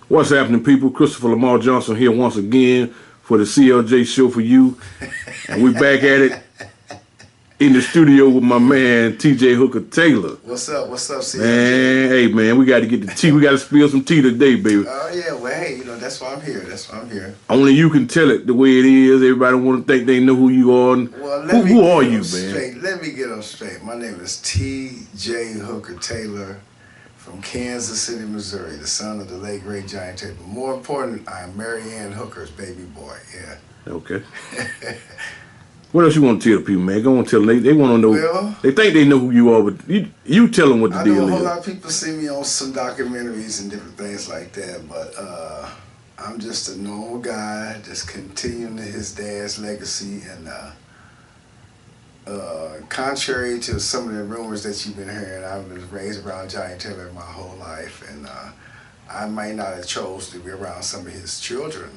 What's happening, people? Christopher Lamar Johnson here once again for the CLJ show for you. And we're back at it in the studio with my man, TJ Hooker Taylor. What's up, CLJ? Man, hey, man, we got to get the tea. We got to spill some tea today, baby. Oh, yeah, well, hey, that's why I'm here. Only you can tell it the way it is. Everybody want to think they know who you are. Well, who are you, man? Let me get them straight. My name is TJ Hooker Taylor from Kansas City, Missouri, the son of the late, great Giant Taylor. More important, I'm Mary Ann Hooker's baby boy, yeah. Okay. What else you want to tell people, man? Go on and tell them. They want to know. Well, they think they know who you are, but you tell them what the deal is. I know a whole lot of people see me on some documentaries and different things like that, but I'm just a normal guy, just continuing his dad's legacy. And contrary to some of the rumors that you've been hearing, I've been raised around Giant Taylor my whole life, and I might not have chose to be around some of his children,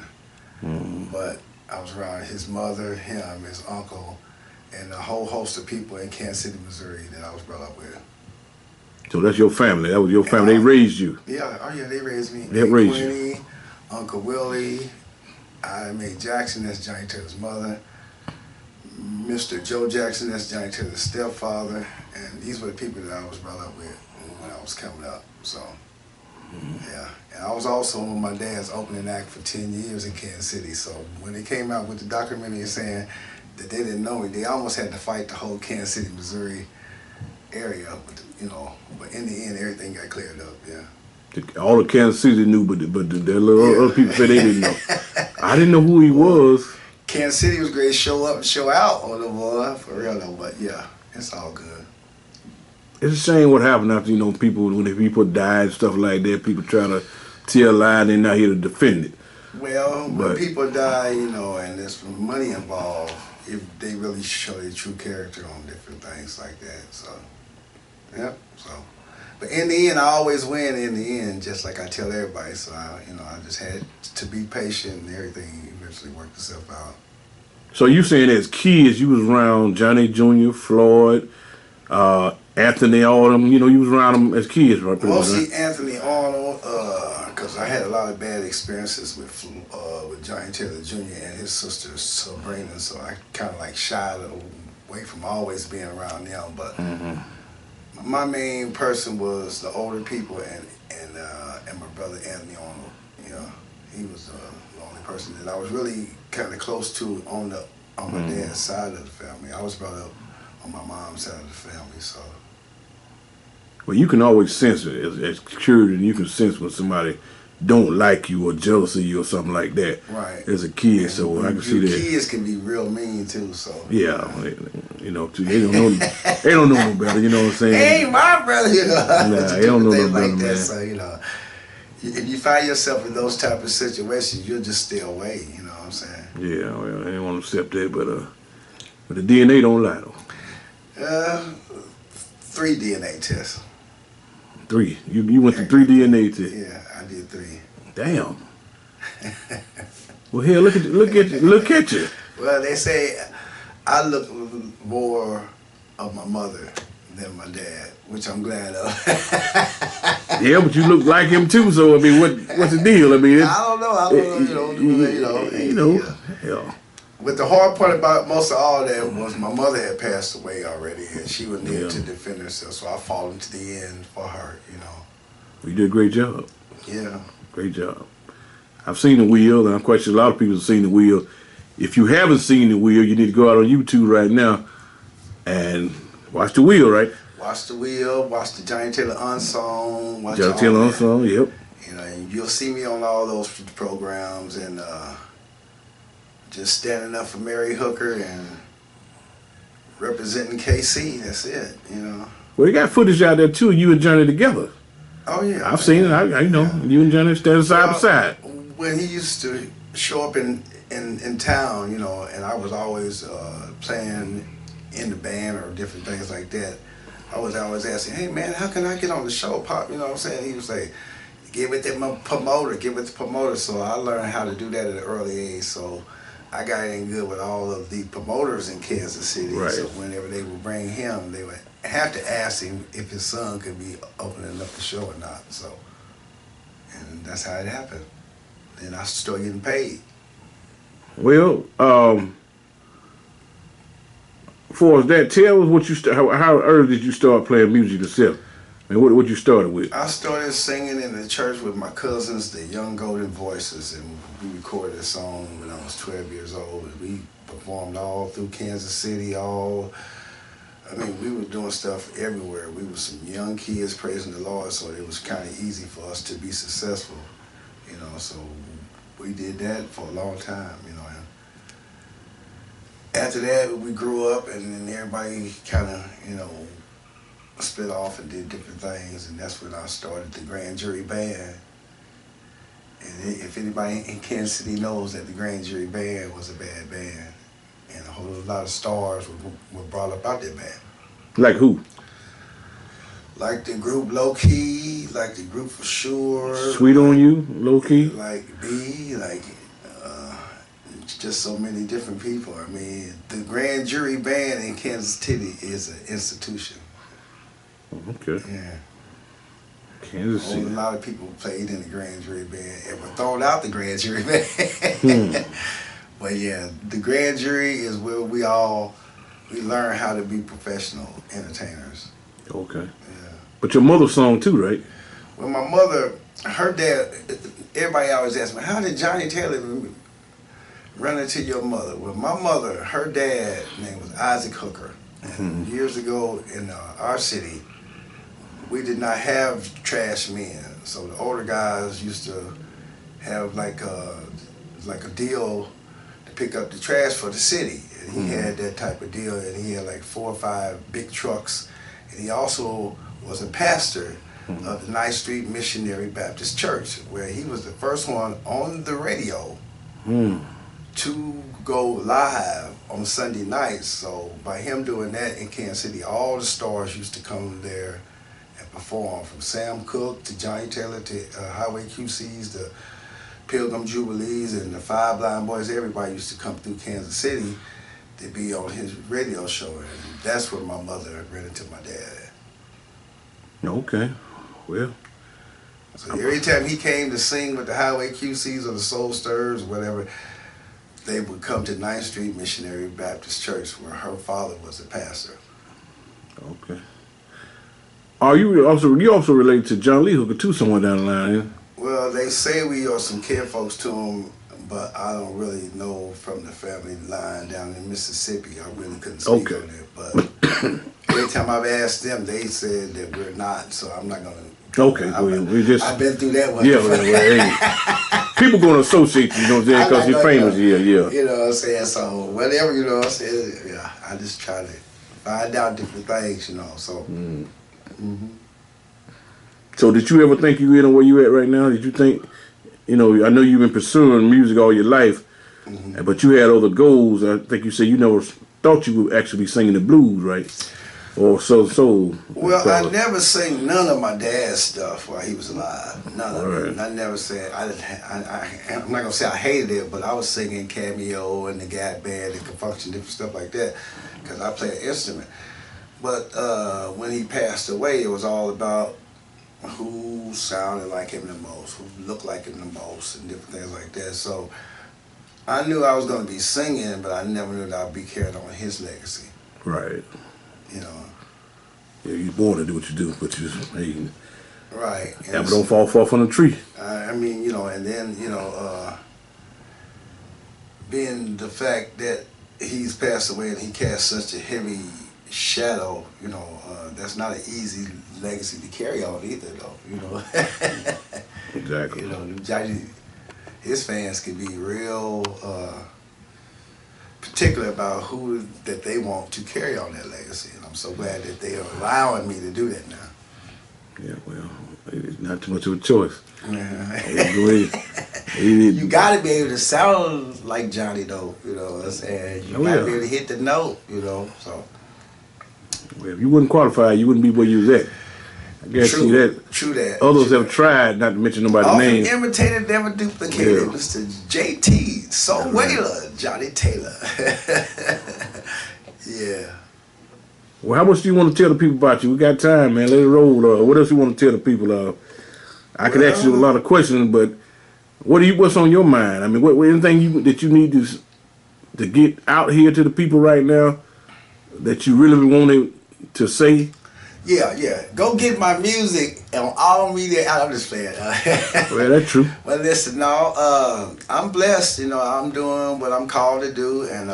but I was around his mother, him, his uncle, and a whole host of people in Kansas City, Missouri that I was brought up with. So that's your family. That was your family. They raised you. Yeah. Oh, yeah. They raised me. They raised you. Uncle Willie, May Jackson, that's Giant Taylor's mother. Mr. Joe Jackson, that's Giant Taylor's stepfather. And these were the people that I was brought up with when I was coming up. So, yeah. And I was also on my dad's opening act for 10 years in Kansas City. So when they came out with the documentary saying that they didn't know me, they almost had to fight the whole Kansas City, Missouri area. But in the end, everything got cleared up, yeah. All of Kansas City knew, but the little other people said they didn't know. I didn't know who he was. Kansas City was great to show up and show out on the boy, for real though, but yeah, it's all good. It's a shame what happened after, when people died and stuff like that, people try to tell a lie and they're not here to defend it. Well, when people die, and there's money involved, if they really show their true character on different things like that, so, yep, so. But in the end, I always win in the end, just like I tell everybody, so, I just had to be patient and everything eventually worked itself out. So you saying as kids, you was around Johnny Jr., Floyd, Anthony, all of them, you was around them as kids, right? Mostly Anthony Arnold, because I had a lot of bad experiences with Giant Taylor Jr. and his sister Sabrina, so I kind of like shied away from always being around them. But my main person was the older people and my brother Anthony Arnold. He was the only person that I was really kind of close to on my dad's side of the family. I was brought up on my mom's side of the family, so. Well, you can always sense it as children. You can sense when somebody don't like you or jealous of you or something like that. Right. As a kid, and so I can see that. Kids can be real mean too, so. Yeah, they don't know. They don't know no better. You know what I'm saying? Hey, my brother, Nah, they don't know no better, like man. So if you find yourself in those type of situations, you'll just stay away. You know what I'm saying? Yeah, well, I don't want to accept that, but the DNA don't lie though. 3 DNA tests. 3. You went to 3 DNA tests. Yeah, I did 3. Damn. Well, here, look at you. Well, they say I look more of my mother than my dad, which I'm glad of. Yeah, but you look like him too. So I mean, what's the deal? I mean, I don't know. Yeah. But the hard part about most of all that was my mother had passed away already, and she would need to defend herself. So I fought into the end for her. You did a great job. Yeah. Great job. I've seen The Wheel, and I'm quite sure a lot of people have seen The Wheel. If you haven't seen The Wheel, you need to go out on YouTube right now and watch The Wheel, right? Watch The Wheel, watch the Giant Taylor Unsung. Giant Taylor Unsung, yep. And you'll see me on all those programs and just standing up for Mary Hooker and representing KC. That's it, Well, you got footage out there too. You and Johnny together. Oh yeah, I've seen it. I know you and Johnny standing side by side. When he used to show up in town, and I was always playing in the band or different things like that. I was always asking, hey man, how can I get on the show, Pop? You know what I'm saying? He was like, give it to my promoter, give it to the promoter. So I learned how to do that at an early age. So I got in good with all of the promoters in Kansas City. Right. So whenever they would bring him, they would have to ask him if his son could be opening up the show or not. So, and that's how it happened. Then I started getting paid. Well, for that, tell us what you how early did you start playing music yourself? And what you started with? I started singing in the church with my cousins, the Young Golden Voices, and we recorded a song when I was 12 years old. We performed all through Kansas City, we were doing stuff everywhere. We were some young kids praising the Lord, so it was kind of easy for us to be successful, so we did that for a long time, And after that, we grew up, and then everybody kind of, split off and did different things, and that's when I started the Grand Jury Band. And if anybody in Kansas City knows that the Grand Jury Band was a bad band, and a whole lot of stars were brought up out that band. Like who? Like the group Low Key, like the group For Sure. Sweet on You, Low Key. Like B, just so many different people. I mean, the Grand Jury Band in Kansas City is an institution. Okay. Yeah. Kansas City. A lot of people played in the Grand Jury Band and were thrown out the Grand Jury Band. But yeah, the Grand Jury is where we learn how to be professional entertainers. Okay. Yeah. But your mother sung too, right? Well, my mother, her dad, everybody always asks me, how did Johnny Taylor run into your mother? Well, my mother, her dad name was Isaac Hooker. And years ago in our city, we did not have trash men. So the older guys used to have like a deal to pick up the trash for the city. And he had that type of deal, and he had like 4 or 5 big trucks. And he also was a pastor of the 9th Street Missionary Baptist Church, where he was the first one on the radio to go live on Sunday nights. So by him doing that in Kansas City, all the stars used to come there and perform, from Sam Cooke to Johnny Taylor to Highway QCs to Pilgrim Jubilees and the Five Blind Boys. Everybody used to come through Kansas City to be on his radio show, and that's where my mother ran into my dad. Okay, well. So every time he came to sing with the Highway QCs or the Soul Stirrers or whatever, they would come to 9th Street Missionary Baptist Church, where her father was a pastor. Okay. Are you also related to John Lee Hooker too, somewhere down the line? Yeah? Well, they say we are some kinfolks to him, but I don't really know from the family line down in Mississippi. I really couldn't speak on it. But every time I've asked them, they said that we're not, so I'm not going to. Okay, I've been through that one. Yeah, hey, people going to associate you, because you're famous. Yeah. You know what I'm saying? So whatever, what I'm saying? Yeah, I just try to find out different things, so. So did you ever think you where you at right now? Did you think, I know you've been pursuing music all your life, but you had other goals. I think you said you never thought you would actually be singing the blues, right? Or soul. Well, I never sang none of my dad's stuff while he was alive. None of it. I never said, I'm not going to say I hated it, but I was singing Cameo and the Gap Band and Confunction, different stuff like that, because I play an instrument. But when he passed away, it was all about who sounded like him the most, who looked like him the most, and different things like that. So I knew I was going to be singing, but I never knew that I'd be carrying on his legacy. Right. Yeah, you're born to do what you do, but right. Yeah, but don't fall far from the tree. And then, being the fact that he's passed away and he cast such a heavy shadow, that's not an easy legacy to carry on either, though, Exactly. Johnny, his fans can be real particular about who that they want to carry on that legacy, and I'm so glad that they are allowing me to do that now. Yeah, well, it's not too much of a choice. You got to be able to sound like Johnny, though. You know what I'm saying? You got to be able to hit the note. So. Well, if you wouldn't qualify, you wouldn't be where you was at. I guarantee you that. True that. Others have tried, not to mention nobody's name. Often imitated, never duplicated. Yeah. Mr. JT, Soul Whaler, Johnny Taylor. Yeah. Well, how much do you want to tell the people about you? We got time, man. Let it roll. What else you want to tell the people? I could ask you a lot of questions, but what's on your mind? I mean, anything that you need to get out here to the people right now that you really wanted to say? Yeah. Go get my music on all media. I'm just playing. Well, that's true. But listen, no, I'm blessed. I'm doing what I'm called to do, and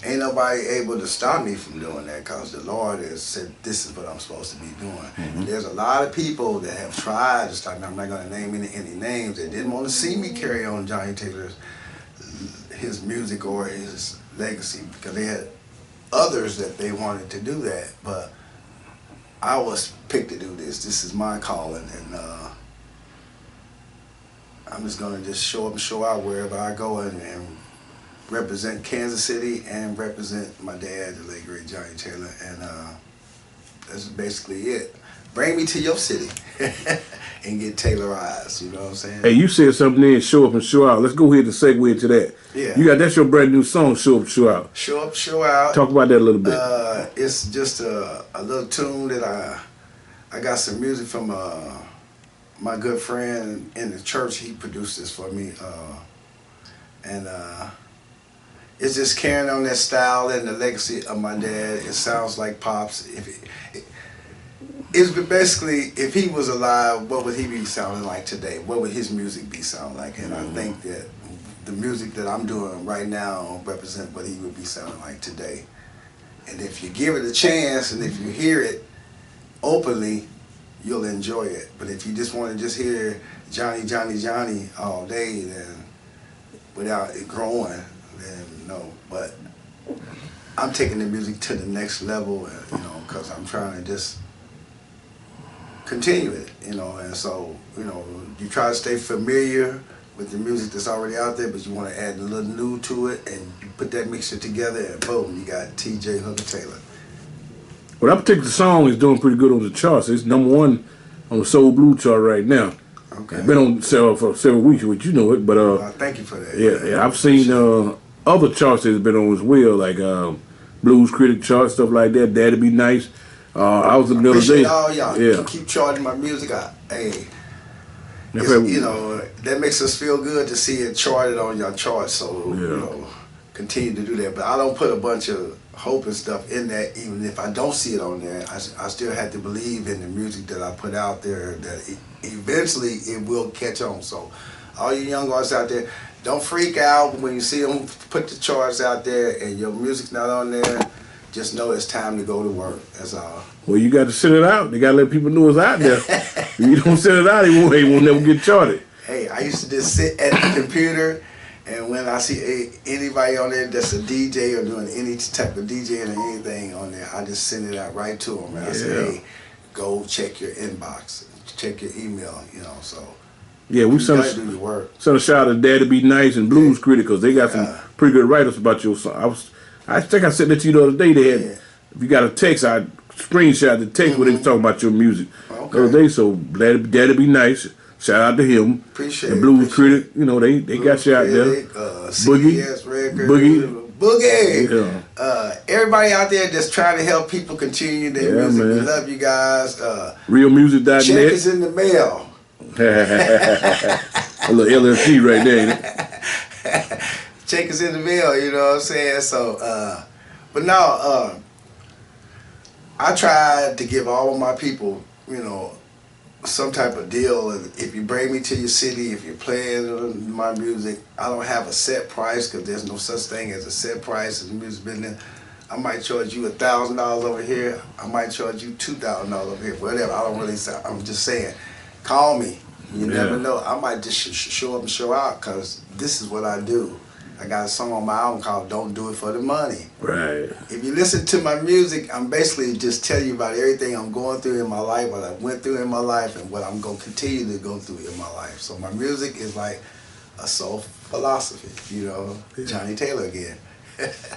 ain't nobody able to stop me from doing that, because the Lord has said this is what I'm supposed to be doing. Mm-hmm. There's a lot of people that have tried to stop me. I'm not going to name any names. They didn't want to see me carry on Johnny Taylor's his music or his legacy, because they had others that they wanted to do that, but I was picked to do this. This is my calling, and I'm just gonna just show up and show out wherever I go, and represent Kansas City and represent my dad, the late great Johnny Taylor, and that's basically it. Bring me to your city and get Taylorized, you know what I'm saying? Hey, you said something there, show up and show out. Let's go ahead and segue into that. Yeah. That's your brand new song, Show Up, Show Out. Show Up, Show Out. Talk about that a little bit. It's just a little tune that I got some music from my good friend in the church. He produced this for me. And it's just carrying on that style and the legacy of my dad. It sounds like Pops. It's basically, if he was alive, what would he be sounding like today? What would his music be sounding like? And I think that the music that I'm doing right now represent what he would be sounding like today. And if you give it a chance, and if you hear it openly, you'll enjoy it. But if you just want to just hear Johnny, Johnny, Johnny all day, then without it growing, then no. But I'm taking the music to the next level, because I'm trying to just continue it, and so, you try to stay familiar with the music that's already out there, but you want to add a little new to it, and you put that mixture together, and boom, you got T.J. Hooker Taylor. Well, that particular song is doing pretty good on the charts. It's #1 on the Soul Blue chart right now. Okay. It's been on for several weeks, which you know it, but thank you for that. Yeah, I've seen other charts that it's been on as well, like Blues Critic chart, stuff like that. That'd Be Nice. I was looking the other day. All y'all keep charting my music. That makes us feel good to see it charted on your charts. So continue to do that. But I don't put a bunch of hope and stuff in that. Even if I don't see it on there, I still have to believe in the music that I put out there, that eventually it will catch on. So all you young artists out there, don't freak out when you see them put the charts out there and your music's not on there. Just know it's time to go to work. That's all. Well, you got to send it out. You got to let people know it's out there. If you don't send it out, it won't never get charted. Hey, I used to just sit at the computer, and when I see anybody on there that's a DJ or doing any type of DJing or anything on there, I just send it out right to them. And I say, hey, go check your inbox, check your email, so. Yeah, we sent a shout out to Daddy Be Nice and Blues Critic, because they got some pretty good writers about your song. I think I said that to you the other day. They had, if you got a text, I screenshot the text where they was talking about your music. Okay. The other day, so Daddy Be Nice. Shout out to him. Appreciate the Blues Critic. They got you out there. Boogie. Yeah. Everybody out there that's trying to help people continue their music. Man. We love you guys. Realmusic.net. Check is in the mail. A little LFG right there, ain't it? Check is in the mail, you know what I'm saying? So, but now, I tried to give all of my people, some type of deal. If you bring me to your city, if you're playing my music, I don't have a set price, because there's no such thing as a set price in the music business. I might charge you $1,000 over here. I might charge you $2,000 over here. Whatever. I don't really say. I'm just saying. Call me. You never know. I might just show up and show out, because this is what I do. I got a song on my album called Don't Do It For The Money. Right. If you listen to my music, I'm basically just telling you about everything I'm going through in my life, what I went through in my life, and what I'm going to continue to go through in my life. So my music is like a soul philosophy, Johnny Taylor again.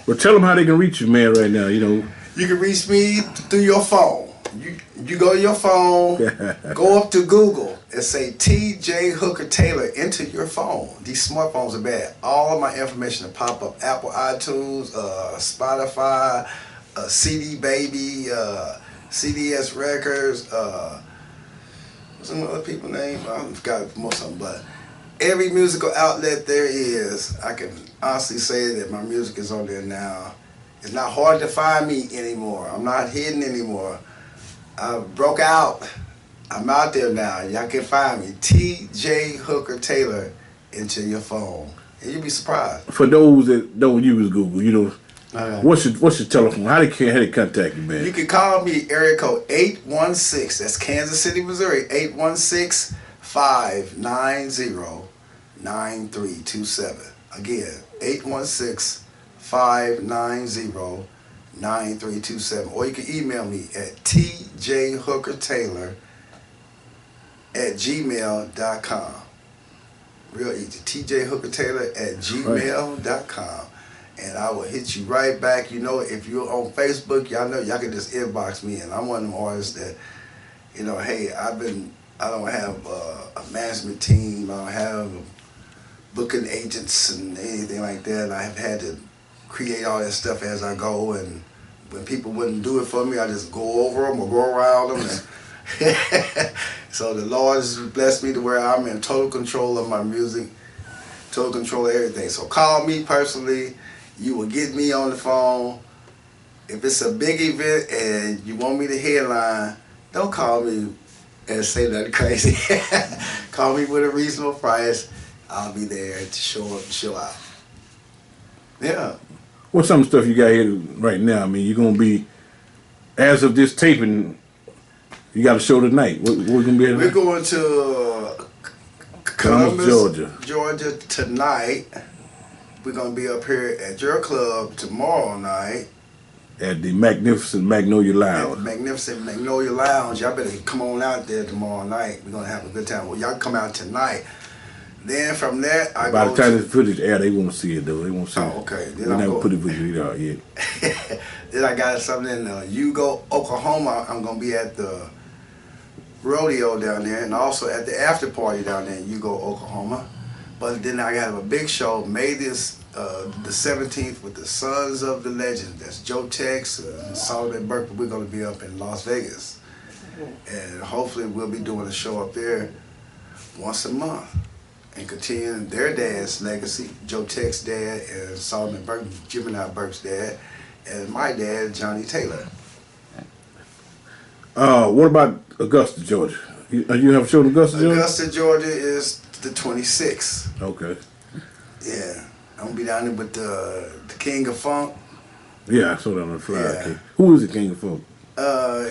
Well, tell them how they can reach you, man, right now, You can reach me through your phone. You go to your phone, go up to Google and say T.J. Hooker Taylor, enter your phone. These smartphones are bad. All of my information will pop up. Apple iTunes, Spotify, CD Baby, CDS Records, some other people name. I forgot most of them, but every musical outlet there is, I can honestly say that my music is on there now. It's not hard to find me anymore. I'm not hidden anymore. I broke out. I'm out there now. Y'all can find me. T.J. Hooker Taylor into your phone. And you'll be surprised. For those that don't use Google, you know, what's your telephone? How they contact you, man? You can call me area code 816. That's Kansas City, Missouri. 816-590-9327. Again, 816-590-9327. Or you can email me at tjhookertaylor@gmail.com. Real easy. tjhookertaylor@gmail.com. And I will hit you right back. You know, if you're on Facebook, y'all know y'all can just inbox me. And I'm one of them artists that, you know, hey, I don't have a management team. I don't have booking agents and anything like that. I have had to create all that stuff as I go. And when people wouldn't do it for me, I just go over them or go around them. And so the Lord has blessed me to where I'm in total control of my music, total control of everything. So call me personally. You will get me on the phone. If it's a big event and you want me to headline, don't call me and say nothing crazy. Call me with a reasonable price. I'll be there to show up and show out. Yeah. What's some stuff you got here right now? I mean, you're going to be, as of this taping, you got a show tonight. We're going to be at? We're going to Columbus, Georgia tonight. We're going to be up here at your club tomorrow night. At the Magnificent Magnolia Lounge. At the Magnificent Magnolia Lounge. Y'all better come on out there tomorrow night. We're going to have a good time. Well, y'all come out tonight. Then from there, By the time this footage air, they won't see it, though. They won't see it. Oh, okay. They never put it with you out yet. Then I got something in Hugo, Oklahoma. I'm going to be at the rodeo down there and also at the after party down there in Hugo, Oklahoma. But then I got a big show May the 17th with the Sons of the Legend. That's Joe Tex and Solomon Burke. We're going to be up in Las Vegas. And hopefully we'll be doing a show up there once a month and continuing their dad's legacy, Joe Tex's dad and Solomon Burke, Gemini Burke's dad, and my dad, Johnny Taylor. What about Augusta, Georgia? You have a show in Augusta, Georgia? Augusta, Georgia is the 26th. Okay. Yeah. I'm going to be down there with the King of Funk. Yeah, I saw that on the flyer. Yeah. Who is the King of Funk?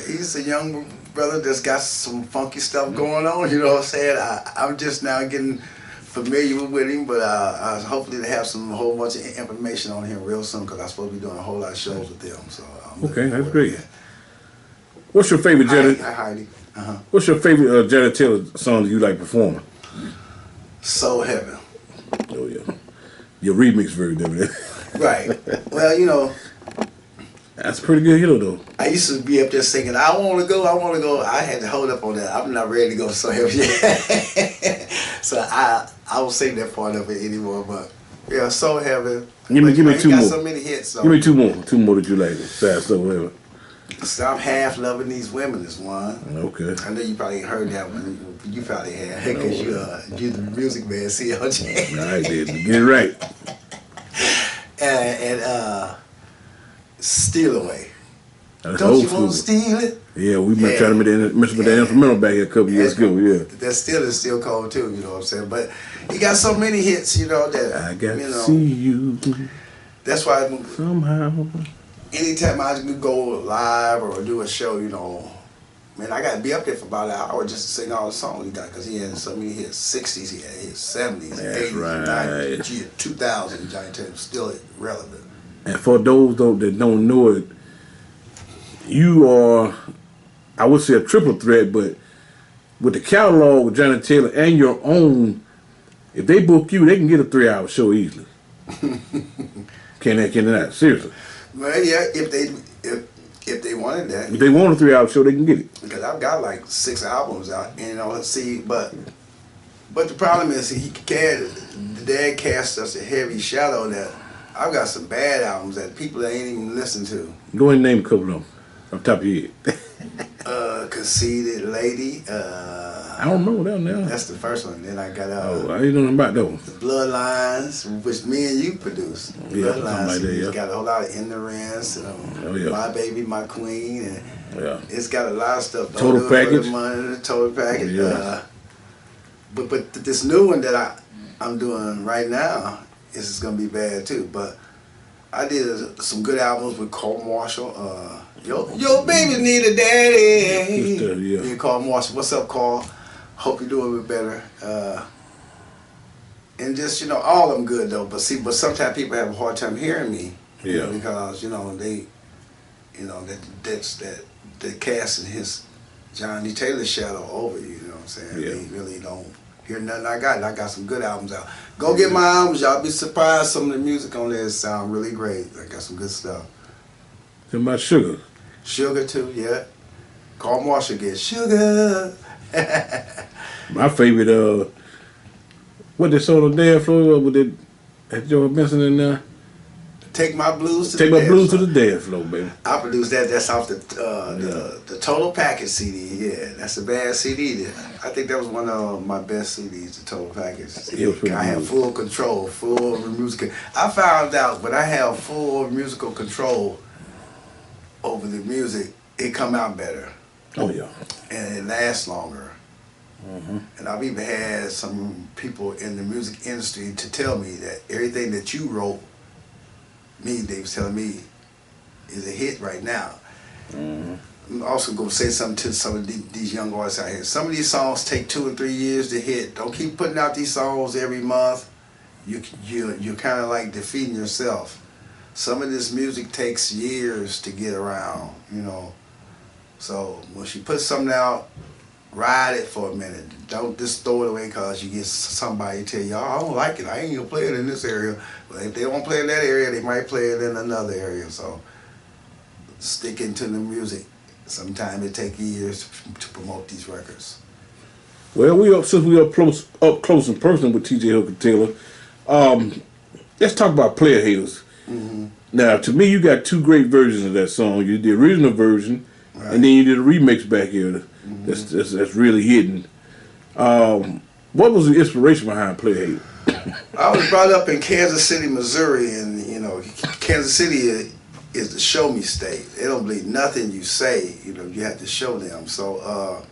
He's a young brother that's got some funky stuff going on, you know what I'm saying? I'm just now getting familiar with him, but I hopefully to have a whole bunch of information on him real soon because I'm supposed to be doing a whole lot of shows with them. So okay, that's great. What's your favorite Janet? Hi, Heidi. What's your favorite Janet Taylor song you like performing? Soul Heaven. Oh yeah, your remix version of it. Right. Well, you know. That's a pretty good hit though. I used to be up there singing, I want to go, I want to go. I had to hold up on that. I'm not ready to go to Soul Heaven yet. So I won't sing that part of it anymore. But yeah, Soul Heaven. Give me two more. Got so many hits. So. Give me two more. Two more that you like. Fast Soul Heaven. Stop Half Loving These Women is one. Okay. I know you probably heard that one. You probably have because you're the music man, CLJ. I did. Get it right. And Steal Away. That's Don't old you want to school. steal it? Yeah, we've been trying to mess with the instrumental back here a couple years ago. Yeah. That still is still cold too. You know what I'm saying? But he got so many hits. You know that I got you to know. see you That's why somehow. anytime I could go live or do a show, you know, man, I got to be up there for about an hour just to sing all the songs he got because he had so many hits. 60s, he had hits. 70s, That's 80s, right. 90s, 2000. Johnny Taylor still relevant. And for those that don't know it, you are, I would say, a triple threat, but with the catalog with Johnny Taylor and your own, if they book you, they can get a 3-hour show easily. Can they not? Seriously. Well, yeah, if they wanted that. If they want a 3-hour show, they can get it. Because I've got like 6 albums out, you know. See, but the problem is the dad cast us a heavy shadow that I've got some bad albums that people ain't even listened to. Go ahead and name a couple of them off the top of your head. Conceited Lady, I don't know that now. That's the first one. Then I got I ain't know nothing about those. the Bloodlines, which me and you produced. Yeah, Bloodlines, like that, it's yeah. got a whole lot of Endurance, My Baby, My Queen, and it's got a lot of stuff. Total Package. The Total Package. Yeah. But this new one that I'm doing right now is gonna be bad too. But I did some good albums with Cole Marshall. Yo, baby need a daddy. Yeah, Carl Marshall. What's up, Carl? Hope you're doing a bit better. And just, all of them good though. But sometimes people have a hard time hearing me. Yeah. Because, that's that casting his Johnny Taylor shadow over you, you know what I'm saying? Yeah. They really don't hear nothing I got. And I got some good albums out. Go get my albums, y'all. Be surprised some of the music on there sound really great. I got some good stuff. Talking about Sugar. Sugar too, yeah. Carl Marshall gets Sugar. My favorite, what they saw on the dance floor with that, had Joe Benson in there? Take My Blues to Take the My Dance Blues Floor. to the dance floor, baby. I produced that. That's off the Total Package CD. Yeah, that's a bad CD. I think that was one of my best CDs, the Total Package CD. I had full control, full musical. I found out when I have full musical control over the music, it come out better. Oh, yeah. And it lasts longer. And I've even had some people in the music industry to tell me that everything that you wrote, they was telling me, is a hit right now. I'm also going to say something to some of these young artists out here. Some of these songs take 2 or 3 years to hit. Don't keep putting out these songs every month. You're kind of like defeating yourself. Some of this music takes years to get around, So when she puts something out, ride it for a minute. Don't just throw it away because you get somebody tell you, I don't like it. I ain't gonna play it in this area. But if they don't play in that area, they might play it in another area. So sticking to the music. Sometimes it takes years to promote these records. Well, since we up close and personal with T.J. Hooker Taylor, let's talk about Player Haters. Now, to me, you got 2 great versions of that song. You did the original version, and then you did a remix back here. That's really hidden. What was the inspiration behind Player Hater? I was brought up in Kansas City, Missouri, and Kansas City is the show me state. They don't believe nothing you say. You have to show them. So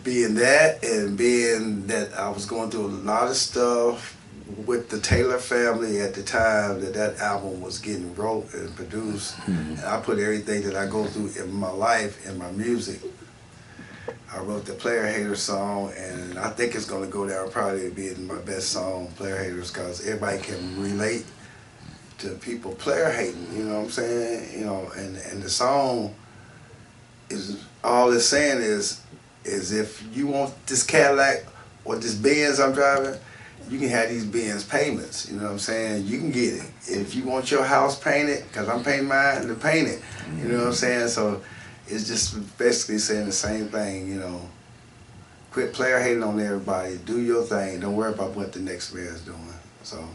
being that, and being that I was going through a lot of stuff with the Taylor family at the time that album was getting wrote and produced, and I put everything that I go through in my life in my music. I wrote the Player Hater song, and I think it's going to go down probably being my best song, Player Haters, because everybody can relate to people player hating, you know what I'm saying? And the song is, all it's saying is if you want this Cadillac or this Benz I'm driving, you can have these Benz payments, you know what I'm saying? You can get it. If you want your house painted, because I'm painting mine, to paint it, you know what I'm saying? So it's just basically saying the same thing, Quit player hating on everybody. Do your thing. Don't worry about what the next man's doing. So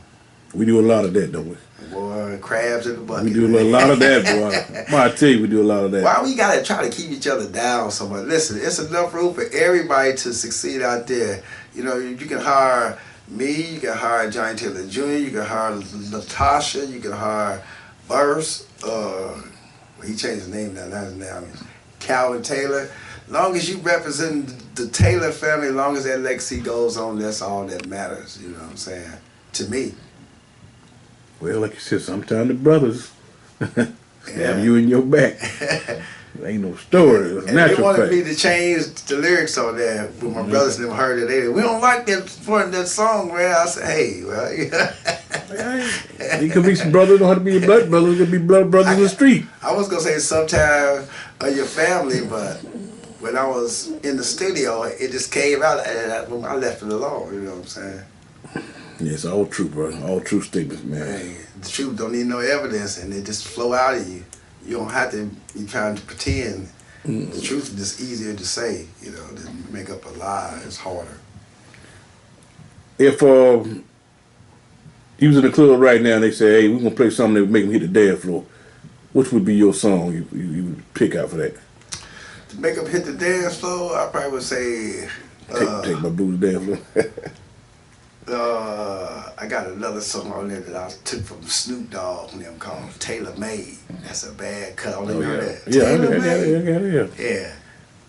we do a lot of that, don't we? Boy, crabs in the bucket. We do a lot of that, boy. I tell you, we do a lot of that. Why we gotta try to keep each other down so much? Listen, it's enough room for everybody to succeed out there. You can hire me, you can hire Johnny Taylor Jr., you can hire Latasha, you can hire Burst, he changed his name now, not his name. Calvin Taylor. Long as you represent the Taylor family, long as that legacy goes on, that's all that matters, you know what I'm saying? To me. Well, like you said, sometimes the brothers have you in your back. Ain't no story. It's and natural they wanted fact. me to change the lyrics on there, but my brothers never heard it. We don't like that song, man. I said, hey, well, You could be some brothers, don't have to be your blood brothers. It could be blood brothers in the street. I was going to say sometime of your family, but when I was in the studio, it just came out, and I left it alone, you know what I'm saying? Yeah, it's all true, bro. All true statements, man. Hey, the truth don't need no evidence, and it just flow out of you. You don't have to be trying to pretend. The truth is just easier to say, than make up a lie. It's harder. If you was in the club right now and they say, hey, we're going to play something that would make them hit the dance floor, which would be your song you would pick out for that? to make them hit the dance floor, I probably would say. Take my blues dance floor. I got another song on there that I took from Snoop Dogg and them called Tailor Made. That's a bad cut. I don't even know that. Yeah, Tailor Made. Yeah.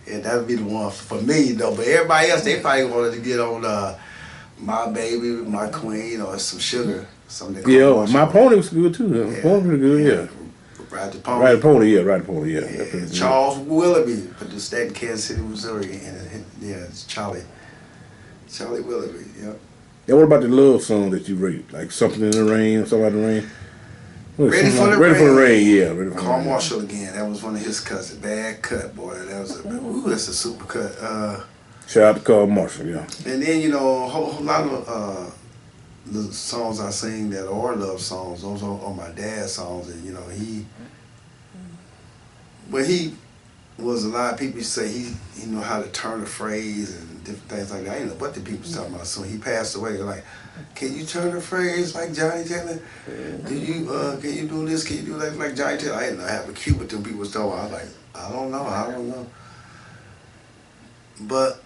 Yeah, that would be the one for me, though. But everybody else, they probably wanted to get on My Baby, My Queen, or some Sugar. Something My Pony was good too. Yeah. Pony was good, yeah. Ride the Pony. Ride the Pony, yeah. Yeah. Charles Willoughby produced that in Kansas City, Missouri. And it's Charlie Willoughby, yeah. Yeah, what about the love song that you wrote? Like Something in the Rain, Something in the Rain? Ready for the Rain, yeah. Carl Marshall again. That was one of his cuts. A bad cut, boy. That's a super cut. Shout out to Carl Marshall, yeah. And then, a whole lot of the songs I sing that are love songs, those are my dad's songs. And, when he was alive, people say he knew how to turn a phrase and different things like that. I didn't know what the people was talking about. So he passed away. They're like, can you turn a phrase like Johnny Taylor? Can you do this? Can you do that like Johnny Taylor? I didn't know I have a cue with them people was talking. I was like, I don't know. But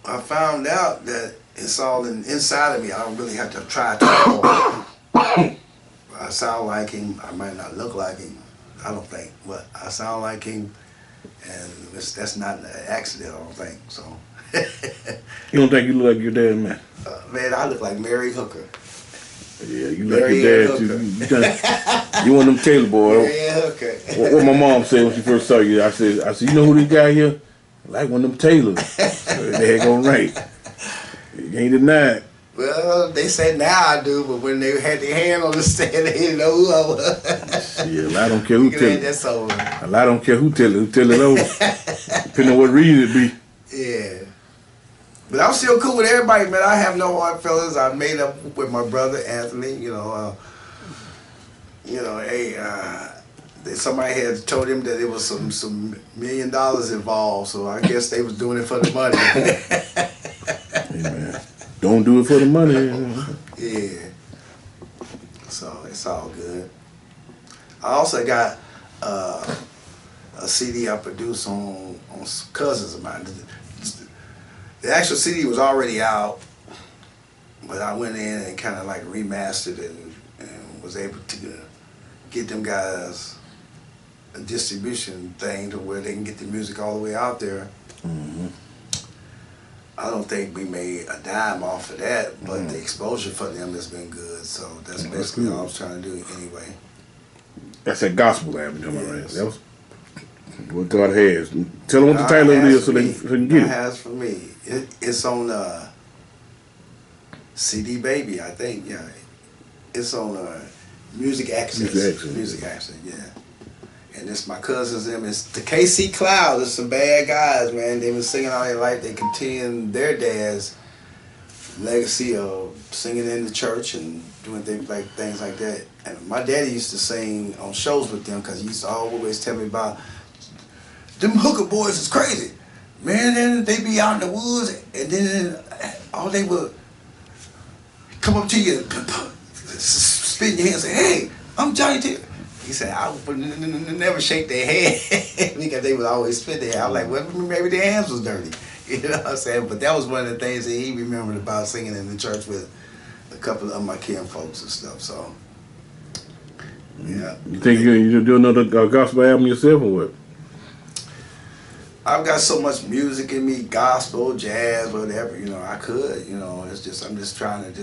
I found out that it's all inside of me. I don't really have to try to talk. I sound like him. I might not look like him. I don't think, but I sound like him, and that's not an accident. I don't think so. You don't think you look like your dad, man? Man, I look like Mary Hooker. Yeah, you look like your dad too. You one of them Taylor boys. Mary Hooker. What my mom said when she first saw you, I said, you know who this guy here? Like one of them Taylors. They ain't gonna right. You ain't denied. Well, they say now I do, but when they had their hand on the stand, they didn't know who I was. Yeah, a lot don't care who tell it. That's over. A lot don't care who tell it. Who tell it over. Depending on what reason it be. Yeah. But I'm still cool with everybody, man. I have no hard feelings. I made up with my brother Anthony. Somebody had told him that it was some $1 million involved, so I guess they was doing it for the money. Hey, man. Don't do it for the money. Yeah. So it's all good. I also got a CD I produced on some cousins of mine. The actual CD was already out, but I went in and kind of like remastered it and was able to get them guys a distribution thing to where they can get the music all the way out there. Mm-hmm. I don't think we made a dime off of that, but the exposure for them has been good. So that's basically all I was trying to do anyway. That's that gospel album, right? That was what God has. Tell them what the title of it is so they can get it. God has for me. It's on CD Baby, I think. Yeah, it's on Music Access. Music Access, yeah. And it's my cousins, them. It's the KC Clouds. It's some bad guys, man. They've been singing all their life. They continue their dad's legacy of singing in the church and doing things like that. And my daddy used to sing on shows with them because he used to always tell me about them hooker boys is crazy. Man, then they be out in the woods and then all they would come up to you, spit in your hand and say, hey, I'm Johnny Taylor. He said, I would never shake their hand because they would always spit their hand. I was like, well, maybe their hands was dirty. You know what I'm saying? But that was one of the things that he remembered about singing in the church with a couple of my kin folks and stuff. So, yeah. You think you do another gospel album yourself or what? I've got so much music in me, gospel, jazz, whatever, I could, it's just, I'm just trying to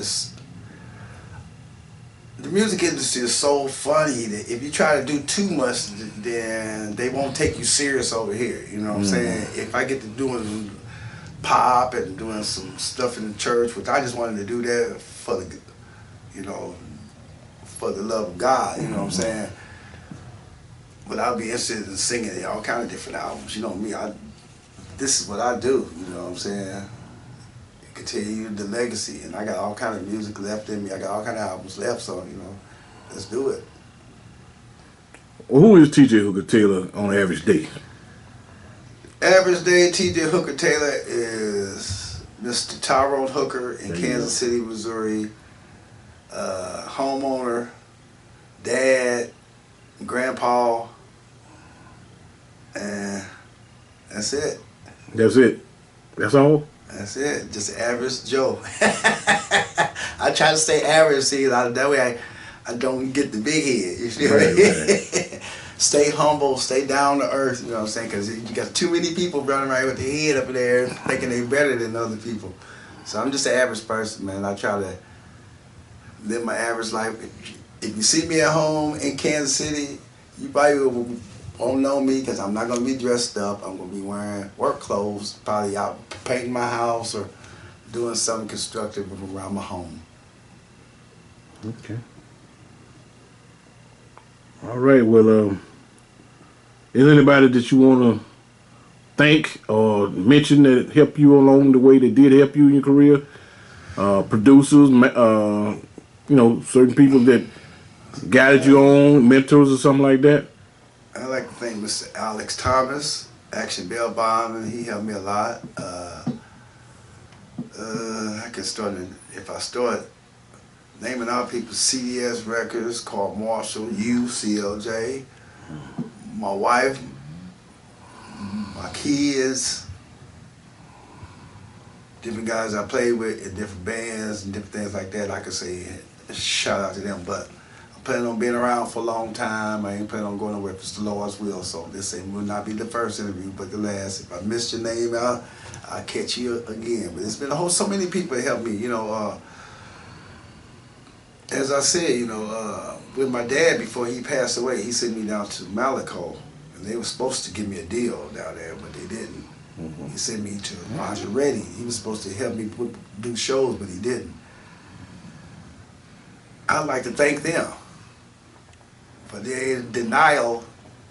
the music industry is so funny that if you try to do too much, then they won't take you serious over here, you know what I'm saying? If I get to doing pop and doing some stuff in the church, which I just wanted to do that for the, for the love of God, you know what I'm saying? But I'll be interested in singing all kind of different albums. You know me, this is what I do, you know what I'm saying? Continue the legacy, and I got all kind of music left in me. I got all kind of albums left, so, let's do it. Well, who is TJ Hooker Taylor on an average day? Average day, TJ Hooker Taylor is Mr. Tyrone Hooker in Kansas City, Missouri. Homeowner, dad, grandpa, and That's it. That's it. That's all. That's it. Just average Joe. I try to stay average, see, that way I don't get the big head. You feel me? Right. Stay humble, stay down to earth, you know what I'm saying? Because you got too many people running around with their head up in there thinking they're better than other people. So I'm just an average person, man. I try to live my average life. If you see me at home in Kansas City, you probably won't know me because I'm not going to be dressed up. I'm going to be wearing work clothes, probably out painting my house or doing something constructive around my home. Okay. All right. Well, is anybody that you want to thank or mention that helped you along the way, that did help you in your career? Producers, certain people that guided you on, mentors or something like that? I'd like to thank Mr. Alex Thomas, Action Bell Bond, he helped me a lot. I can start, if I start naming out people, CDS Records, Carl Marshall, CLJ, my wife, my kids, different guys I played with in different bands and different things like that. I could say shout out to them, but I'm planning on being around for a long time. I ain't planning on going nowhere if it's the Lord's will. So this will not be the first interview, but the last. If I missed your name out, I'll catch you again. But it's been so many people that helped me, as I said, with my dad before he passed away, he sent me down to Malaco, and they were supposed to give me a deal down there, but they didn't. Mm-hmm. He sent me to Roger Reddy. He was supposed to help me do shows, but he didn't. I'd like to thank them for their denial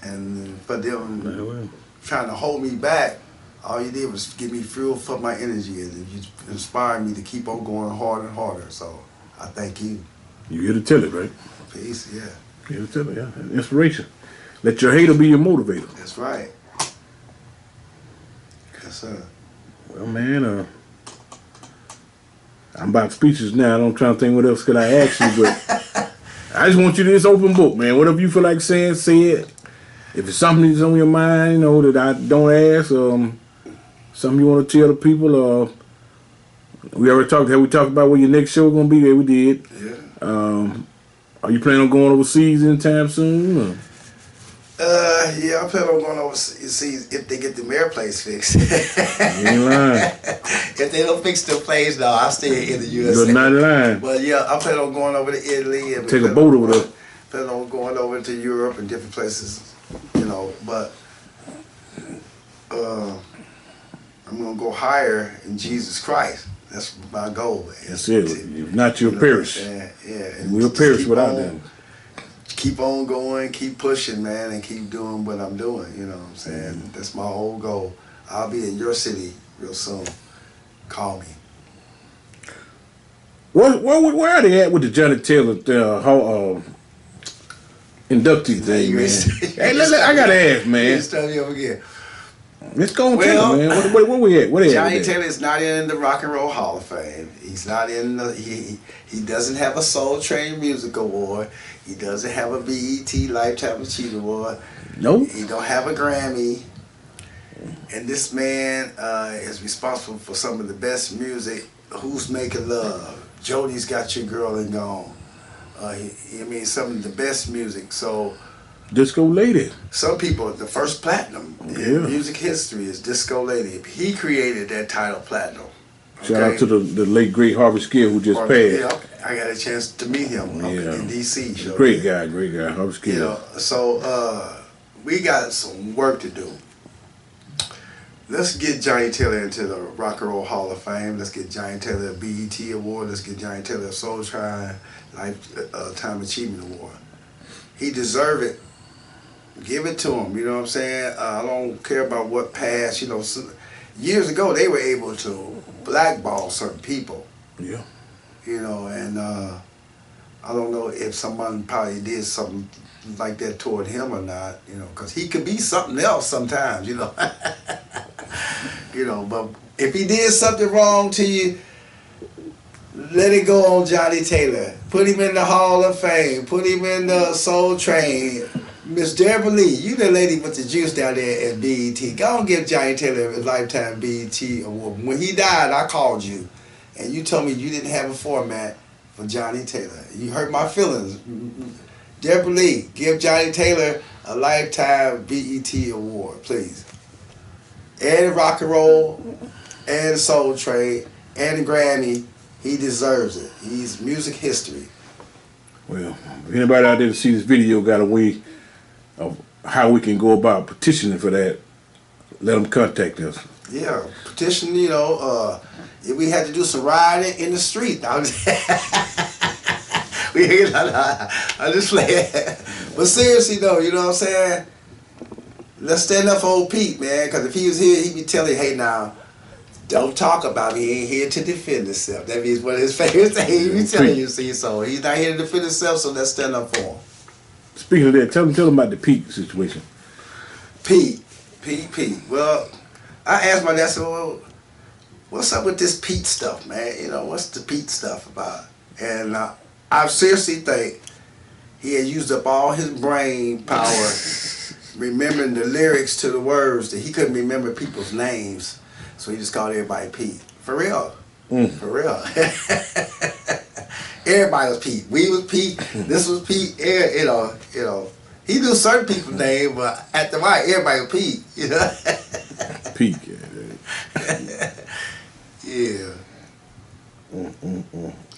and for them trying to hold me back. All you did was give me fuel for my energy, and you inspired me to keep on going harder and harder. So I thank you. You here to tell it, right? Peace, yeah. You here to tell it, yeah. Inspiration. Let your hater be your motivator. That's right. Yes, sir. Well, man, I'm about speeches now. I'm trying to think what else could I ask you, but I just want you to this open book, man. Whatever you feel like saying, say it. If it's something that's on your mind, that I don't ask, something you want to tell the people, we already talked. Have we talked about where your next show gonna be? Yeah, we did. Yeah. Are you planning on going overseas anytime soon? Or? Yeah, I plan on going overseas if they get the mayor place fixed. You ain't lying. If they don't fix the place, no, I'll stay in the USA. You're not lying. But yeah, I plan on going over to Italy and take a boat over there. Plan on going over to Europe and different places, But I'm gonna go higher in Jesus Christ. That's my goal. That's it. If not, you'll perish. Yeah. And we'll perish without them. Keep on going, keep pushing, man, and keep doing what I'm doing. You know what I'm saying? Mm-hmm. That's my whole goal. I'll be in your city real soon. Call me. Where are they at with the Johnny Taylor inductee thing, man? Hey, I gotta ask, man. Just tell me over again. Let's go and tell him, man. Where we at? What Johnny Taylor is not in the Rock and Roll Hall of Fame. He's not in the. He doesn't have a Soul Train Music Award. He doesn't have a BET Lifetime Achievement Award. Nope. He don't have a Grammy. And this man is responsible for some of the best music. Who's Making Love? Jody's Got Your Girl and Gone. Some of the best music. So. Disco Lady. Some people, the first platinum in music history is Disco Lady. He created that title platinum. Shout out to the late great Harvey Skill who just passed. Yeah, I got a chance to meet him in D.C. Great guy, Harvey Skill. So we got some work to do. Let's get Johnny Taylor into the Rock and Roll Hall of Fame. Let's get Johnny Taylor a BET Award. Let's get Johnny Taylor a Soul Train Lifetime Achievement Award. He deserves it. Give it to him, you know what I'm saying? I don't care about what passed, years ago they were able to blackball certain people. Yeah. And I don't know if someone probably did something like that toward him or not, because he could be something else sometimes, but if he did something wrong to you, let it go on Johnny Taylor. Put him in the Hall of Fame. Put him in the Soul Train. Miss Deborah Lee, you the lady with the juice down there at BET. Go and give Johnny Taylor a lifetime BET award. When he died, I called you, and you told me you didn't have a format for Johnny Taylor. You hurt my feelings. Deborah Lee, give Johnny Taylor a lifetime BET award, please. And rock and roll, and Soul Trade, and Grammy. He deserves it. He's music history. Well, if anybody out there to see this video got a way of how we can go about petitioning for that, let them contact us. Yeah, petition, you know, if we had to do some riding in the street. I'm just playing. But seriously though, you know what I'm saying? Let's stand up for old Pete, man, because if he was here, he'd be telling, hey now, don't talk about me. He ain't here to defend himself. That means one of his favorite things. He be telling you, see, so he's not here to defend himself, so let's stand up for him. Speaking of that, tell them about the Pete situation. Pete. Well, I asked my dad, I said, well, what's up with this Pete stuff, man? You know, what's the Pete stuff about? And I seriously think he had used up all his brain power remembering the lyrics to the words that he couldn't remember people's names. So he just called everybody Pete. For real. For real. Everybody was Pete. We was Pete. This was Pete. You know. He knew certain people's names, but at the right, everybody was Pete. You know. Pete. Yeah.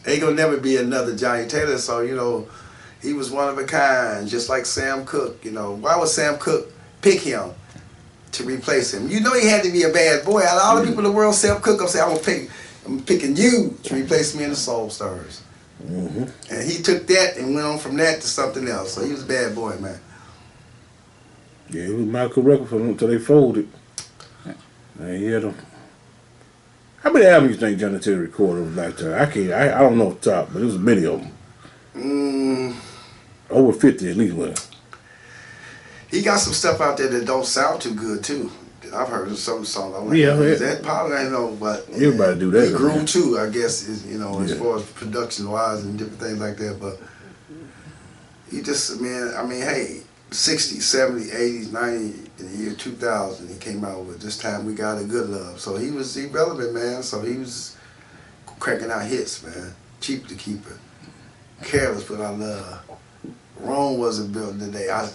Ain't gonna never be another Johnny Taylor. So you know, he was one of a kind, just like Sam Cooke. You know, why would Sam Cooke pick him to replace him? You know, he had to be a bad boy. Out of all the people in the world, Sam Cooke, I'm picking you to replace me in the Soul Stars. And he took that and went on from that to something else. So he was a bad boy, man. Yeah, it was Michael record for them until they folded. And he had them. How many albums you think Johnny Taylor recorded over the lifetime? I don't know off the top, but there was many of them. Over 50 at least, wasn't it? He got some stuff out there that don't sound too good too. I've heard of some songs. I'm like, yeah, is that probably, I know, but everybody do that. He grew too, I guess, is, you know, as far as production wise and different things like that. But he just, man, I mean, hey, 60s, 70s, 80s, 90s, in the year 2000, he came out with This Time We Got a Good Love. So he was irrelevant, man. So he was cranking out hits, man. Cheap to Keep It, Careless Without Love. Rome Wasn't Built Today. I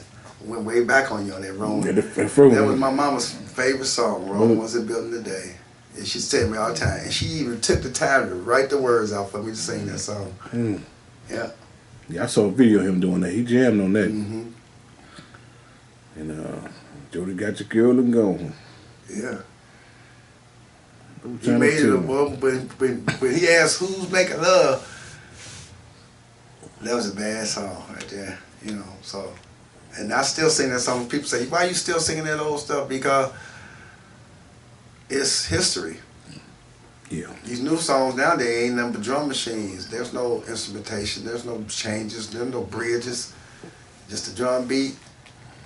went way back on you on that Rome. Yeah, that was my mama's favorite song, Rome Wasn't Built in a Day. And she said me all the time. And she even took the time to write the words out for me to sing that song. Yeah. Yeah, I saw a video of him doing that. He jammed on that. And Jody Got Your Girl and Gone. Yeah. He made it when he asked who's making love, that was a bad song right there, you know, so. And I still sing that song. People say, why are you still singing that old stuff? Because it's history. Yeah. These new songs nowadays ain't nothing but drum machines. There's no instrumentation. There's no changes. There's no bridges. Just a drum beat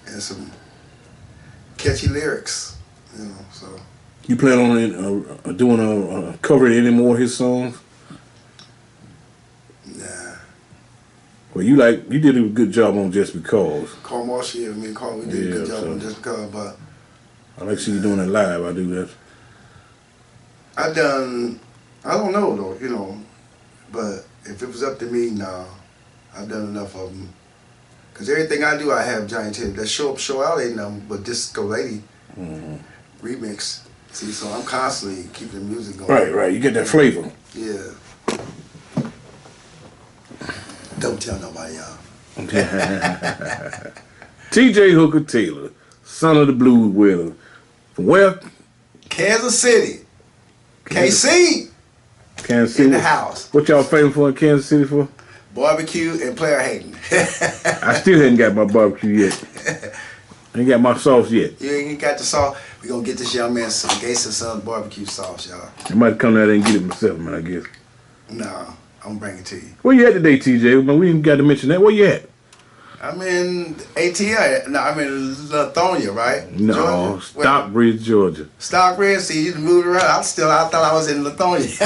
and some catchy lyrics, you know, so. You plan on doing covering any more of his songs? Nah. Well, you did a good job on Just Because. Carl Marshall, me and Carl, we did a good job on Just Because, but I like to see you doing it live. I do that. I don't know though, you know, but if it was up to me, nah, I've done enough of them. Cause everything I do, I have Johnny Taylor. That Show Up, Show Out ain't nothing but Disco Lady remix. See, so I'm constantly keeping the music going. Right. You get that flavor. Yeah. Don't tell nobody, y'all. T.J. Hooker Taylor, son of the blues winner. From where? Kansas City. KC. Kansas City. In the house. What y'all famous for in Kansas City for? Barbecue and player hating. I still hadn't got my barbecue yet. I ain't got my sauce yet. You ain't got the sauce. We gonna get this young man some Gates and Sons barbecue sauce, y'all. I might come down there and get it myself, man, I guess. No, I'm gonna bring it to you. Where you at today, TJ? Man, we didn't got to mention that. Where you at? I'm in ATL. No, I'm in Lithonia, right? No, Georgia? Stockbridge, Georgia. Stockbridge. See, you moved around. I thought I was in Lithonia.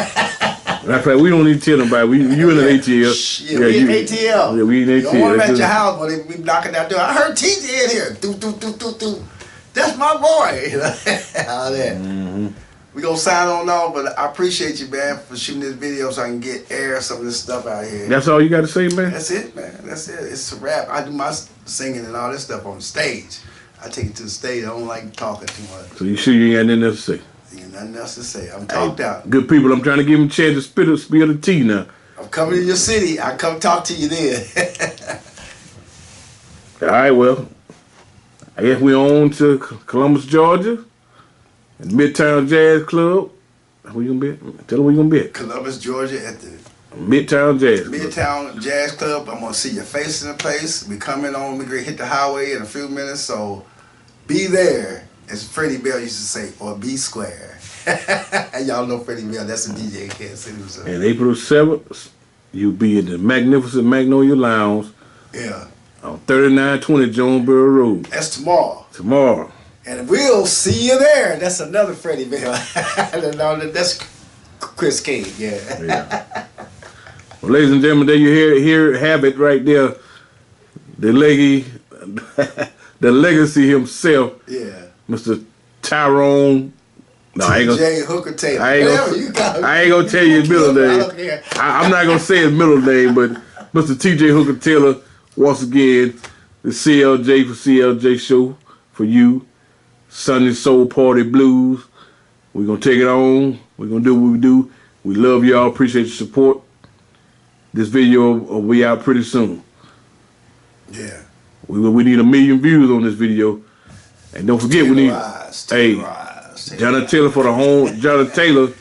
Matter of fact, we don't need to tell nobody. You in an ATL. Yeah, we in ATL. Yeah, we in ATL. You don't want them at your house when they be knocking that door. I heard TJ in here. Do. That's my boy. All that. We gonna sign on off, but I appreciate you, man, for shooting this video so I can get air some of this stuff out here. That's all you got to say, man? That's it, man. That's it. It's a rap. I do my singing and all this stuff on stage. I take it to the stage. I don't like talking too much. So you sure you ain't got nothing else to say? Ain't nothing else to say. I'm talked out. Good people, I'm trying to give them a chance to spill the tea now. I'm coming to your city. I come talk to you then. All right, well, I guess we're on to Columbus, Georgia, and Midtown Jazz Club. Where you gonna be at? Tell them where you gonna be at. Columbus, Georgia, at the Midtown Jazz Club. Midtown Jazz Club. I'm gonna see your face in the place. We coming on. We gonna hit the highway in a few minutes, so be there. As Freddie Bell used to say, or be square. And y'all know Freddie Bell. That's a DJ in Kansas City. So. And April 7th, you'll be in the Magnificent Magnolia Lounge. Yeah. On 3920 Jonesboro Road. That's tomorrow. Tomorrow. And we'll see you there. That's another Freddie Bell. That's Chris King, yeah. Well, ladies and gentlemen, there you have it right there. The legacy himself. Yeah. Mr. Tyrone. No, I ain't T.J. Hooker Taylor. I ain't gonna tell you his middle name. I'm not gonna say his middle name, but Mr. T.J. Hooker Taylor, once again, the CLJ for CLJ show for you. Sunday Soul Party Blues. We're gonna take it on. We're gonna do what we do. We love y'all. Appreciate your support. This video will be out pretty soon. Yeah. We need 1 million views on this video. And don't forget, we need Johnny Taylor for the home. Johnny Taylor,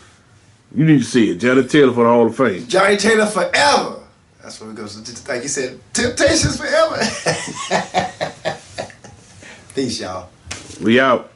you need to see it. Johnny Taylor for the Hall of Fame. Johnny Taylor forever. That's what it goes. Like you said, Temptations forever. Peace, y'all. We out.